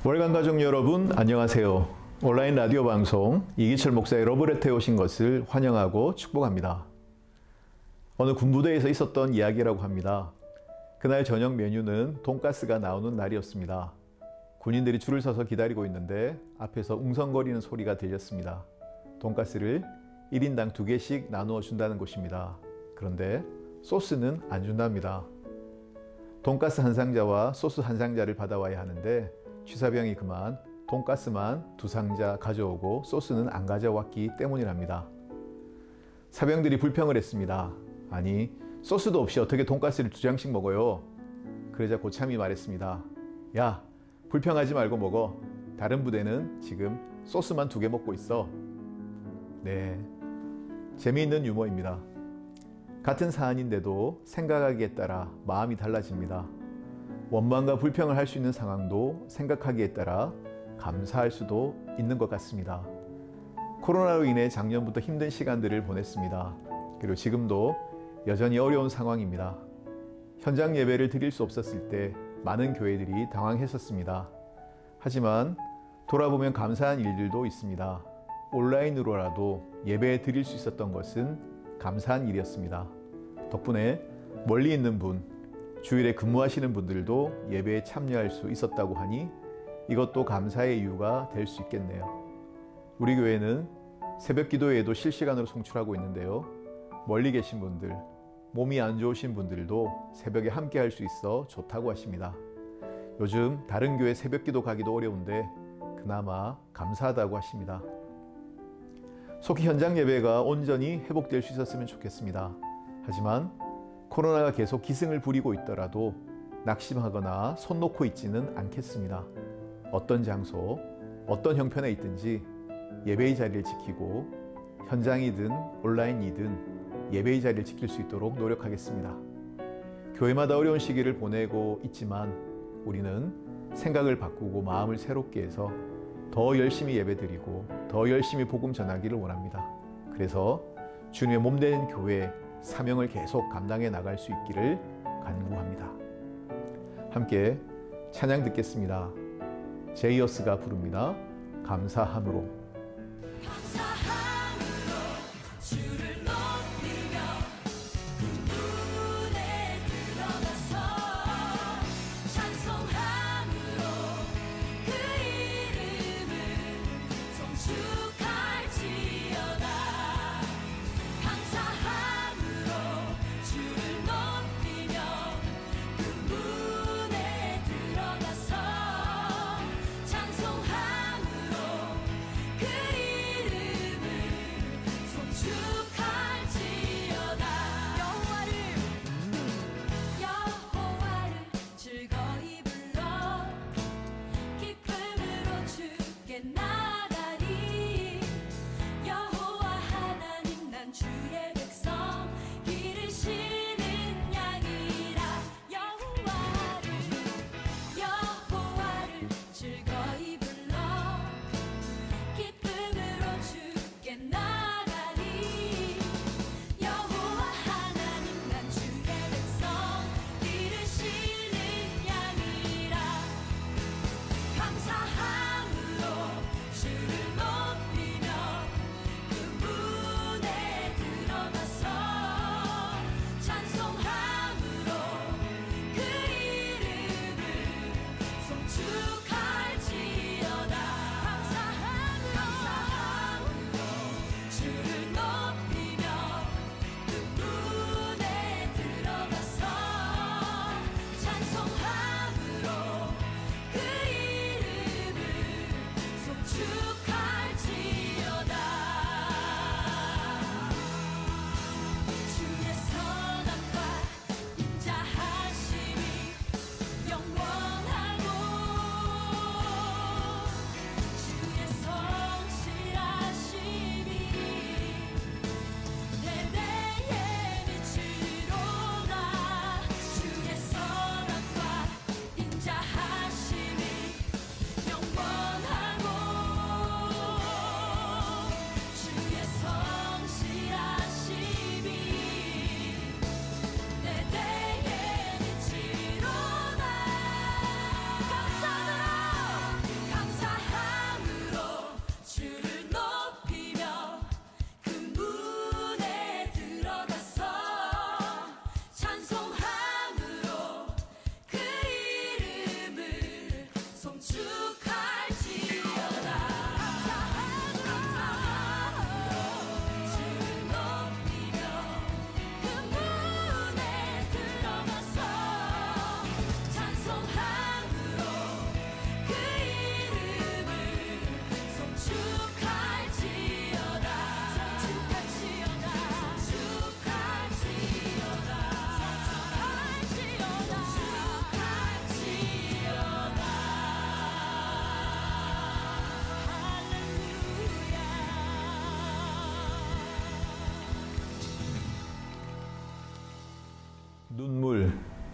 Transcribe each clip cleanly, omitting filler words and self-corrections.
월간 가족 여러분 안녕하세요. 온라인 라디오 방송 이기철 목사의 러브레터에 오신 것을 환영하고 축복합니다. 어느 군부대에서 있었던 이야기라고 합니다. 그날 저녁 메뉴는 돈가스가 나오는 날이었습니다. 군인들이 줄을 서서 기다리고 있는데 앞에서 웅성거리는 소리가 들렸습니다. 돈가스를 1인당 2개씩 나누어 준다는 곳입니다. 그런데 소스는 안 준답니다. 돈가스 한 상자와 소스 한 상자를 받아와야 하는데 취사병이 그만 돈가스만 2상자 가져오고 소스는 안 가져왔기 때문이랍니다. 사병들이 불평을 했습니다. 아니, 소스도 없이 어떻게 돈가스를 2장씩 먹어요? 그러자 고참이 말했습니다. 야, 불평하지 말고 먹어. 다른 부대는 지금 소스만 2개 먹고 있어. 네, 재미있는 유머입니다. 같은 사안인데도 생각하기에 따라 마음이 달라집니다. 원망과 불평을 할 수 있는 상황도 생각하기에 따라 감사할 수도 있는 것 같습니다. 코로나로 인해 작년부터 힘든 시간들을 보냈습니다. 그리고 지금도 여전히 어려운 상황입니다. 현장 예배를 드릴 수 없었을 때 많은 교회들이 당황했었습니다. 하지만 돌아보면 감사한 일들도 있습니다. 온라인으로라도 예배 드릴 수 있었던 것은 감사한 일이었습니다. 덕분에 멀리 있는 분, 주일에 근무하시는 분들도 예배에 참여할 수 있었다고 하니 이것도 감사의 이유가 될 수 있겠네요. 우리 교회는 새벽 기도회에도 실시간으로 송출하고 있는데요. 멀리 계신 분들, 몸이 안 좋으신 분들도 새벽에 함께 할 수 있어 좋다고 하십니다. 요즘 다른 교회 새벽 기도 가기도 어려운데 그나마 감사하다고 하십니다. 속히 현장 예배가 온전히 회복될 수 있었으면 좋겠습니다. 하지만 코로나가 계속 기승을 부리고 있더라도 낙심하거나 손 놓고 있지는 않겠습니다. 어떤 장소, 어떤 형편에 있든지 예배의 자리를 지키고 현장이든 온라인이든 예배의 자리를 지킬 수 있도록 노력하겠습니다. 교회마다 어려운 시기를 보내고 있지만 우리는 생각을 바꾸고 마음을 새롭게 해서 더 열심히 예배드리고 더 열심히 복음 전하기를 원합니다. 그래서 주님의 몸된 교회 사명을 계속 감당해 나갈 수 있기를 간구합니다. 함께 찬양 듣겠습니다. 제이어스가 부릅니다. 감사함으로. 찬송함으로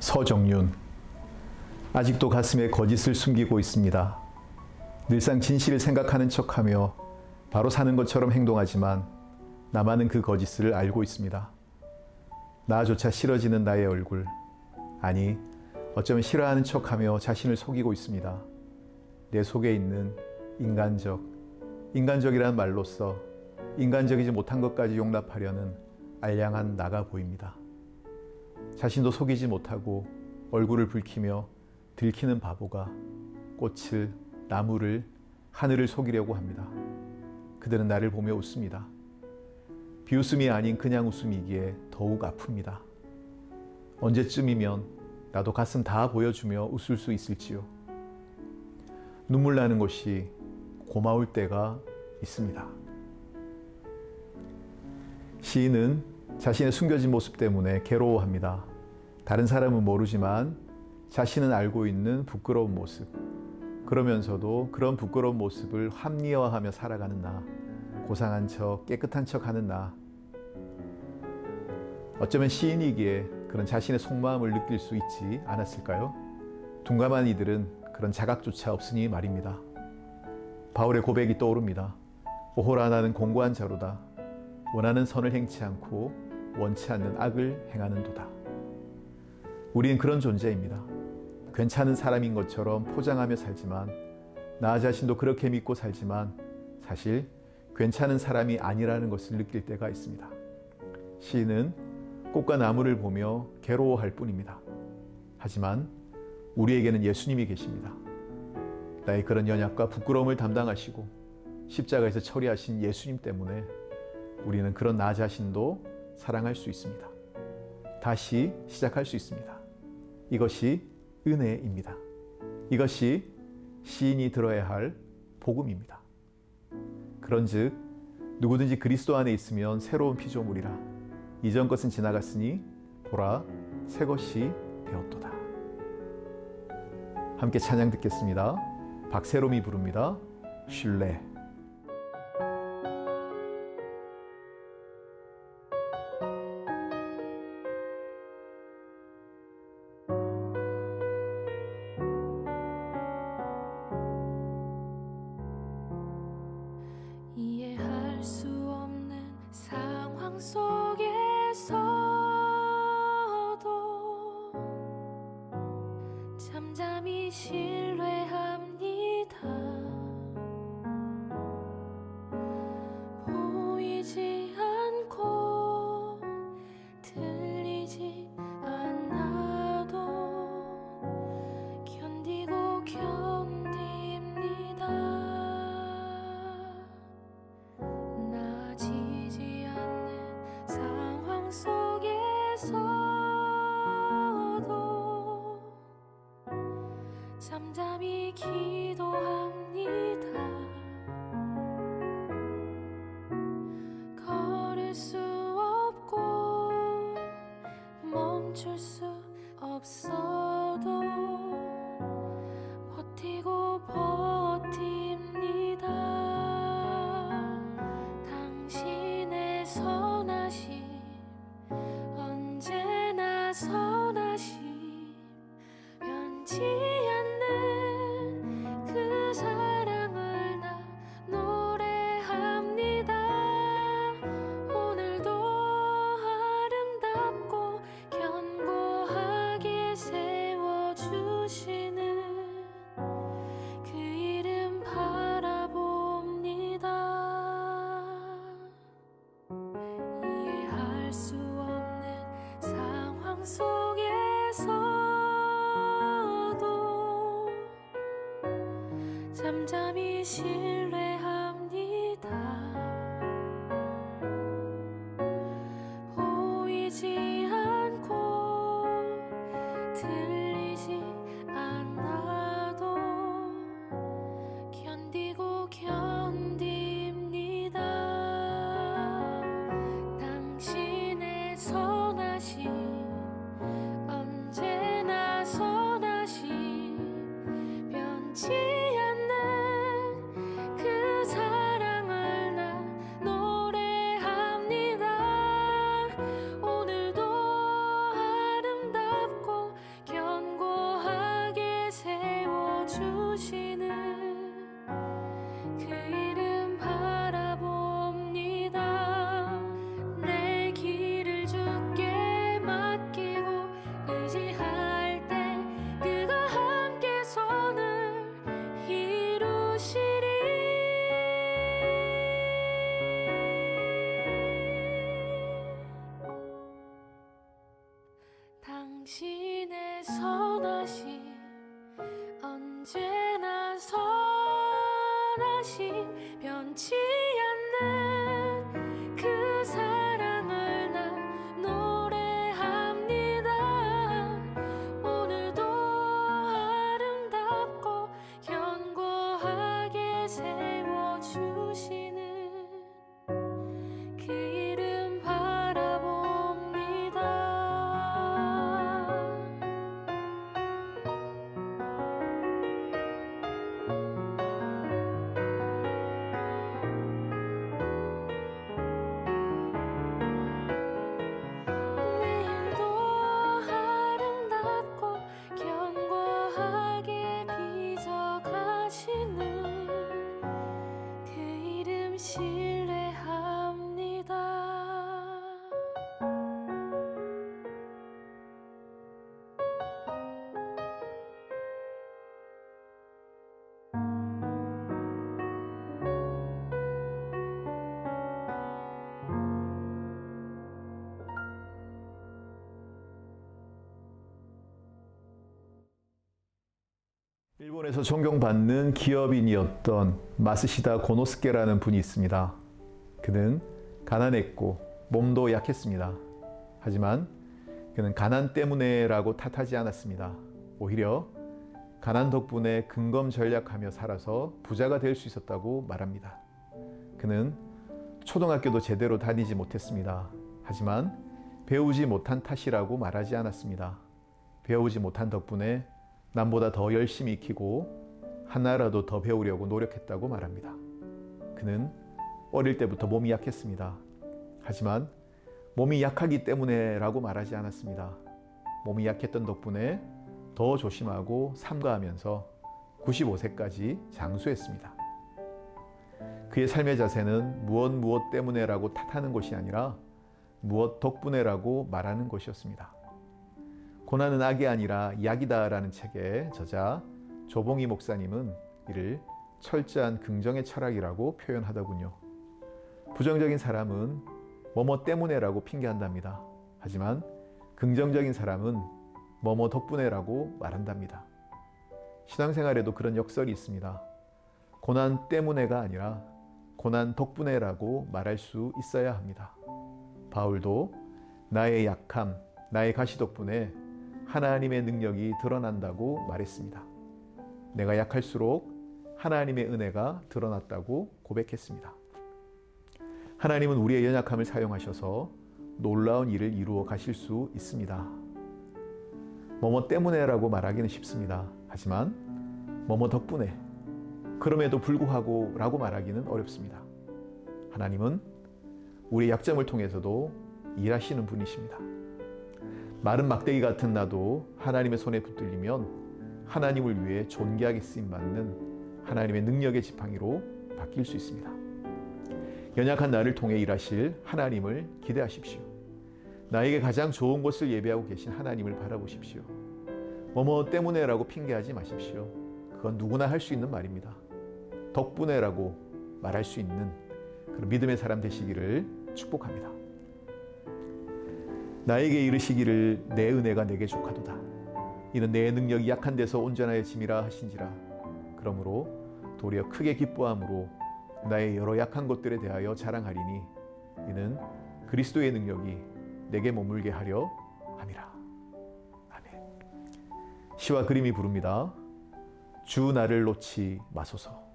서정윤. 아직도 가슴에 거짓을 숨기고 있습니다. 늘상 진실을 생각하는 척하며 바로 사는 것처럼 행동하지만 나만은 그 거짓을 알고 있습니다. 나조차 싫어지는 나의 얼굴. 아니, 어쩌면 싫어하는 척하며 자신을 속이고 있습니다. 내 속에 있는 인간적이라는 말로써 인간적이지 못한 것까지 용납하려는 알량한 나가 보입니다. 자신도 속이지 못하고 얼굴을 붉히며 들키는 바보가 꽃을, 나무를, 하늘을 속이려고 합니다. 그들은 나를 보며 웃습니다. 비웃음이 아닌 그냥 웃음이기에 더욱 아픕니다. 언제쯤이면 나도 가슴 다 보여주며 웃을 수 있을지요. 눈물 나는 것이 고마울 때가 있습니다. 시인은 자신의 숨겨진 모습 때문에 괴로워합니다. 다른 사람은 모르지만 자신은 알고 있는 부끄러운 모습. 그러면서도 그런 부끄러운 모습을 합리화하며 살아가는 나. 고상한 척, 깨끗한 척 하는 나. 어쩌면 시인이기에 그런 자신의 속마음을 느낄 수 있지 않았을까요? 둔감한 이들은 그런 자각조차 없으니 말입니다. 바울의 고백이 떠오릅니다. 오호라 나는 공고한 자로다. 원하는 선을 행치 않고 원치 않는 악을 행하는도다. 우리는 그런 존재입니다. 괜찮은 사람인 것처럼 포장하며 살지만 나 자신도 그렇게 믿고 살지만 사실 괜찮은 사람이 아니라는 것을 느낄 때가 있습니다. 시인은 꽃과 나무를 보며 괴로워할 뿐입니다. 하지만 우리에게는 예수님이 계십니다. 나의 그런 연약과 부끄러움을 담당하시고 십자가에서 처리하신 예수님 때문에 우리는 그런 나 자신도 사랑할 수 있습니다. 다시 시작할 수 있습니다. 이것이 은혜입니다. 이것이 시인이 들어야 할 복음입니다. 그런즉 누구든지 그리스도 안에 있으면 새로운 피조물이라. 이전 것은 지나갔으니 보라 새 것이 되었도다. 함께 찬양 듣겠습니다. 박세롬이 부릅니다. 쉴래. 이해할 수 없는 상황 속에서도 잠잠히 신뢰합니다. 보이지 않고 들리지 않아도 견디고 견딥니다. 나아지지 않는 상황 속에서도 잠잠히 기도합니다. 걸을 수 없고 멈출 수 없어도 버티고 버팁니다. 당신의 선하심 언제나 선하심 변치 않는 그 사랑을 나 노래합니다. 오늘도 아름답고 견고하게 세워주시는 그 이름 바라봅니다. 이해할 수 없는 상황 속에서도 잠잠히 신뢰합니다. 보이지 않고 들리지 않아도 견디고 견딥니다. 당신의 선하심 언제나 선하심 변치 않는 선하심 언제나 선하심 변치 않는 그 사랑을 난 노래합니다. 오늘도 아름답고 견고하게 세워주시는 그 이름 바라봅니다. 내일도 아름답고 견고하게 빚어가시는 그 이름 신뢰합니다. 일본에서 존경받는 기업인이었던 마스시다 고노스케라는 분이 있습니다. 그는 가난했고 몸도 약했습니다. 하지만 그는 가난 때문에라고 탓하지 않았습니다. 오히려 가난 덕분에 근검전략하며 살아서 부자가 될 수 있었다고 말합니다. 그는 초등학교도 제대로 다니지 못했습니다. 하지만 배우지 못한 탓이라고 말하지 않았습니다. 배우지 못한 덕분에 남보다 더 열심히 익히고 하나라도 더 배우려고 노력했다고 말합니다. 그는 어릴 때부터 몸이 약했습니다. 하지만 몸이 약하기 때문에라고 말하지 않았습니다. 몸이 약했던 덕분에 더 조심하고 삼가하면서 95세까지 장수했습니다. 그의 삶의 자세는 무엇 때문에라고 탓하는 것이 아니라 무엇 덕분에라고 말하는 것이었습니다. 고난은 악이 아니라 약이다라는 책의 저자 조봉희 목사님은 이를 철저한 긍정의 철학이라고 표현하더군요. 부정적인 사람은 뭐뭐 때문에라고 핑계한답니다. 하지만 긍정적인 사람은 뭐뭐 덕분에라고 말한답니다. 신앙생활에도 그런 역설이 있습니다. 고난 때문에가 아니라 고난 덕분에라고 말할 수 있어야 합니다. 바울도 나의 약함, 나의 가시 덕분에 하나님의 능력이 드러난다고 말했습니다. 내가 약할수록 하나님의 은혜가 드러났다고 고백했습니다. 하나님은 우리의 연약함을 사용하셔서 놀라운 일을 이루어 가실 수 있습니다. 뭐뭐 때문에라고 말하기는 쉽습니다. 하지만 뭐뭐 덕분에, 그럼에도 불구하고 라고 말하기는 어렵습니다. 하나님은 우리의 약점을 통해서도 일하시는 분이십니다. 마른 막대기 같은 나도 하나님의 손에 붙들리면 하나님을 위해 존귀하게 쓰임받는 하나님의 능력의 지팡이로 바뀔 수 있습니다. 연약한 나를 통해 일하실 하나님을 기대하십시오. 나에게 가장 좋은 곳을 예배하고 계신 하나님을 바라보십시오. 뭐뭐 때문에라고 핑계하지 마십시오. 그건 누구나 할 수 있는 말입니다. 덕분에라고 말할 수 있는 그런 믿음의 사람 되시기를 축복합니다. 나에게 이르시기를 내 은혜가 내게 족하도다. 이는 내 능력이 약한 데서 온전하여 짐이라 하신지라. 그러므로 도리어 크게 기뻐함으로 나의 여러 약한 것들에 대하여 자랑하리니 이는 그리스도의 능력이 내게 머물게 하려 함이라. 아멘. 시와 그림이 부릅니다. 주 나를 놓지 마소서.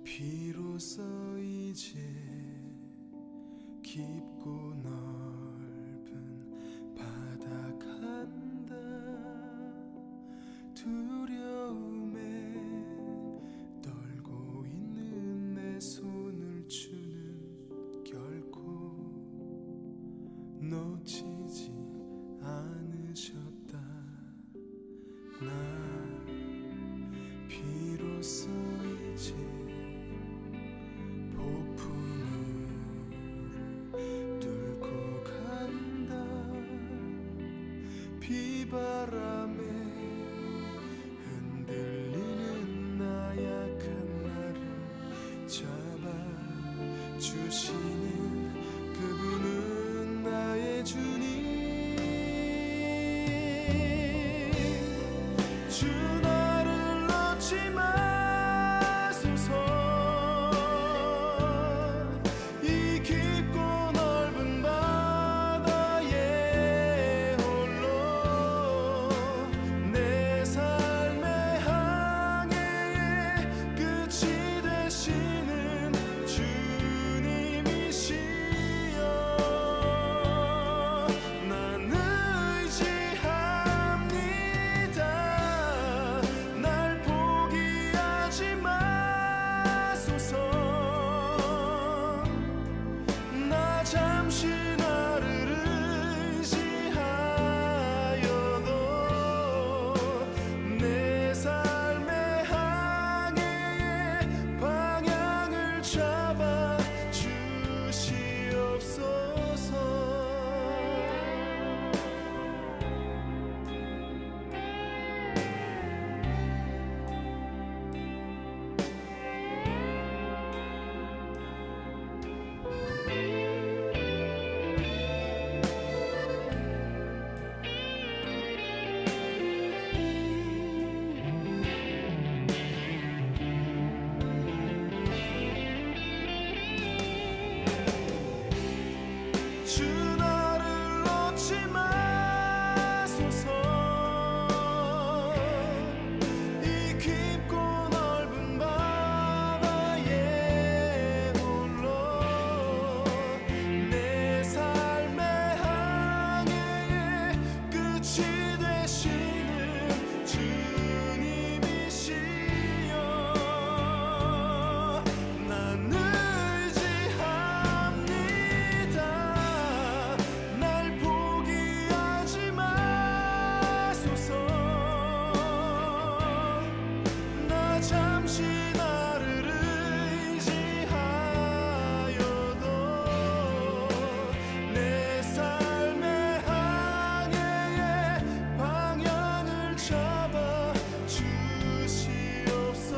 비로소 이제 깊고 넓은 바다 간다. 두려움에 떨고 있는 내 손을 주는 결코 놓치지 않으셨다. 나 비로소 이제 폭풍우를 뚫고 간다. 잠시 나를 의지하여도 내 삶의 항해의 방향을 잡아 주시옵소서. 주 나를 놓지 마소서. 이 깊고 넓은 바다에 홀로 내 삶의 항해의 끝이 되시는 주님이시여. 난 의지합니다. 날 포기하지 마소서. 나 잠시 나를 의지하여도 내 삶의 항해의 방향을 잡아 주시옵소서.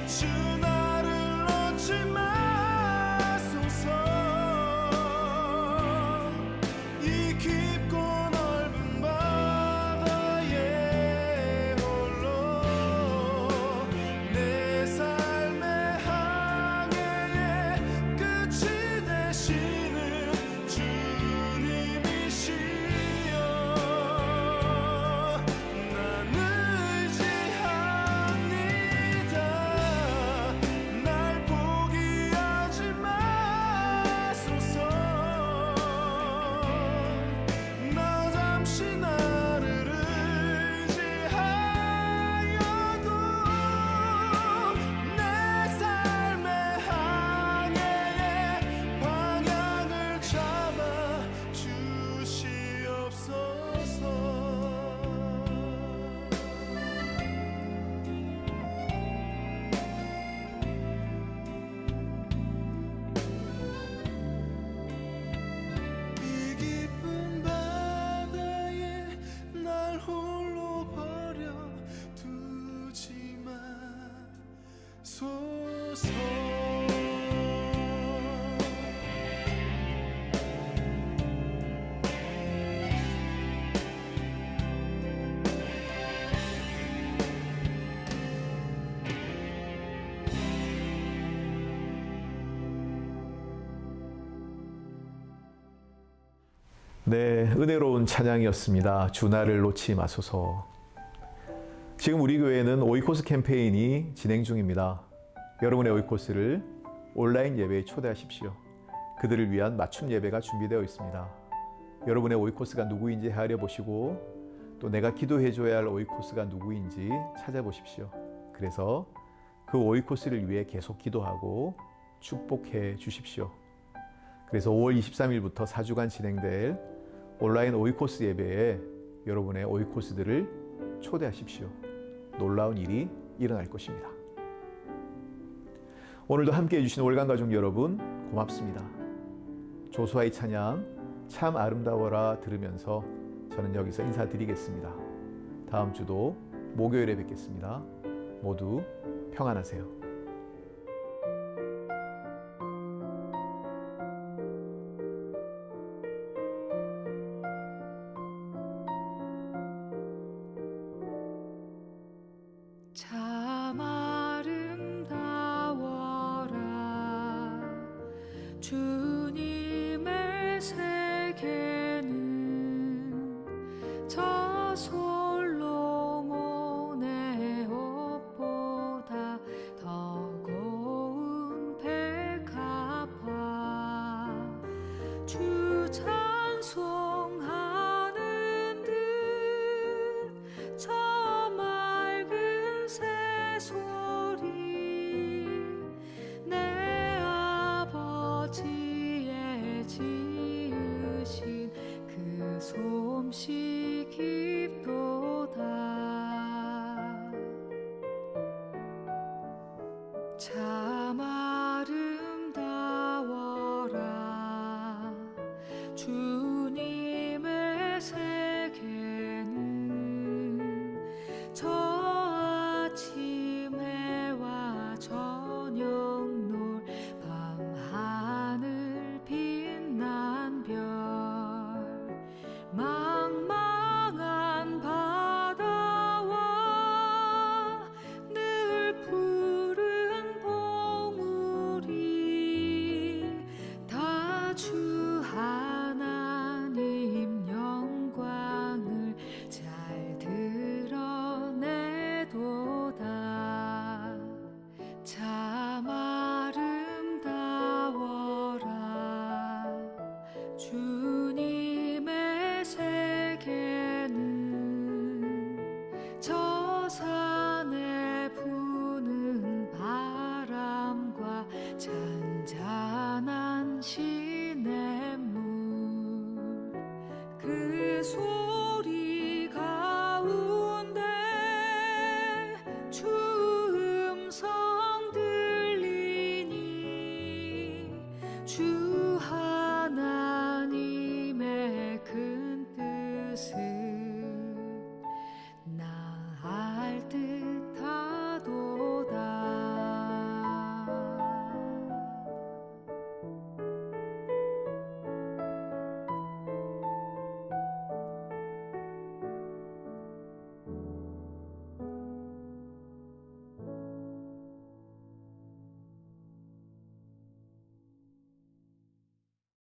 주 나를 놓지 마소서. 이 깊고 넓은 바다에 홀로 내 삶의 항해의 끝이 되시는 주님이시여. 난 의지합니다. 날 포기하지 마소서. 나 잠시 나를 의지하여도 내 삶의 항해의 방향을 잡아 주시옵소서. 이 깊은 바다에 날 홀로 버려 두지 마소서. 네, 은혜로운 찬양이었습니다. 주 나를 놓지 마소서. 지금 우리 교회는 오이코스 캠페인이 진행 중입니다. 여러분의 오이코스를 온라인 예배에 초대하십시오. 그들을 위한 맞춤 예배가 준비되어 있습니다. 여러분의 오이코스가 누구인지 헤아려 보시고 또 내가 기도해줘야 할 오이코스가 누구인지 찾아보십시오. 그래서 그 오이코스를 위해 계속 기도하고 축복해 주십시오. 그래서 5월 23일부터 4주간 진행될 온라인 오이코스 예배에 여러분의 오이코스들을 초대하십시오. 놀라운 일이 일어날 것입니다. 오늘도 함께해 주신 월간 가족 여러분 고맙습니다. 조수아의 찬양 참 아름다워라 들으면서 저는 여기서 인사드리겠습니다. 다음 주도 목요일에 뵙겠습니다. 모두 평안하세요. 참 아름다워라 주님의 세계는 저 솔로몬의 옷보다 더 고운 백합화 주 찬송하는 듯 저 맑은 차